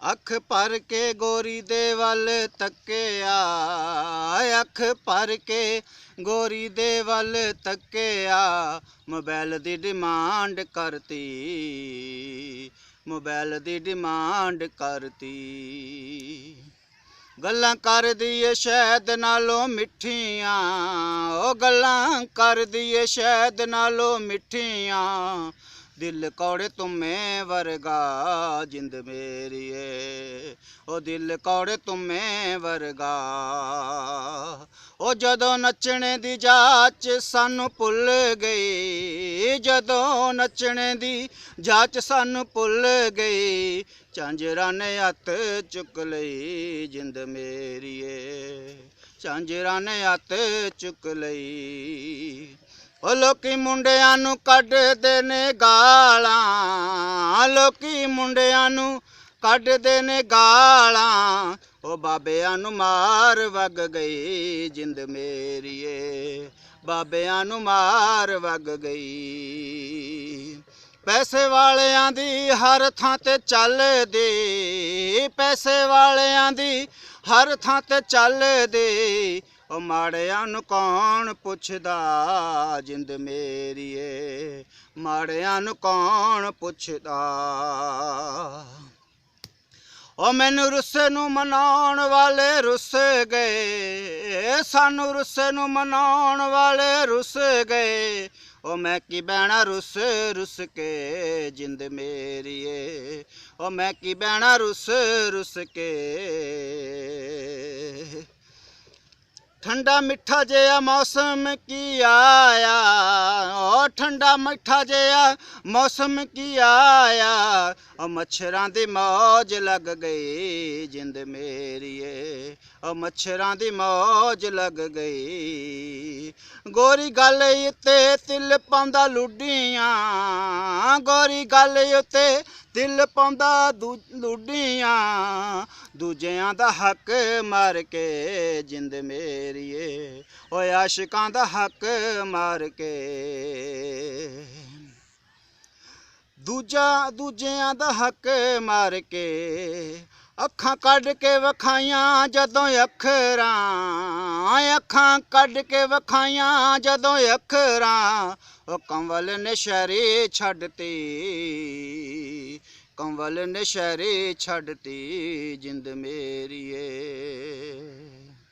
अख भर के गोरी दे वल तक्या, अख भर के गोरी दे वल तक्या, मोबाइल दी डिमांड करती, मोबाइल दी डिमांड करती। गल्लां करदी ए शहद नालों मिठियां, ओ गल्लां करदी ए शहद नालों मिठियां, दिल कौड़े तुम्हें वर्गा जिंद मेरी ए, ओ दिल कौड़े तुम्हें वर्गा। ओ जदों नचने दी जाच सानू भुल गई, जदों नचने दी जाच सानू भुल गई, झांजरां ने हत्थ चुक लई जिंद मेरी ए, झांजरां ने हत्थ चुक लई। ओ लोकी मुंडियां नू कढदे ने गालां, लोकी मुंडियां नू कढदे ने गालां, ओ बाबियां नू मार वग गई जिंद मेरी ए, बाबियां नू मार वग गई। पैसे वालियां दी हर थां ते चलदी, पैसे वालियां दी हर थां ते चलदी, ओ माड़ियां नू कौन पुछदा जिंद मेरी ए, माड़ियां नू कौन पुछदा। ओ मैनू रुस्से नू मनाउण वाले रुस गए, सानू रुस्से नू मनाउण वाले रुस गए, ओ मैं की बहना रुस रुस के जिंद मेरी ए, ओ मैं की बहना रुस रुस के। ठंडा मिठा जेहा मौसम की आया, ओ ठंडा मिठा जेहा मौसम की आया, ओ मच्छरां दी मौज लग गई जिंद मेरी ए, ओ मच्छरां दी मौज लग गई। गोरी गल उत्ते तिल पाउंदा लुडियां, गोरी गल उत्ते तिल पाउंदा लुडियां, दूजियां दा हक मार के जिंद मेरी ए, ओए आशिकां दा हक मार के। दूजियां दा हक मार के, अखां कढ के वखाइयां जदों अखरां, अखां कढ के वखाइयां जदों अखरां, ओ कंवल ने शहरी छड्डती, कंवल ने शहरी छड्डती जिंद मेरी ए।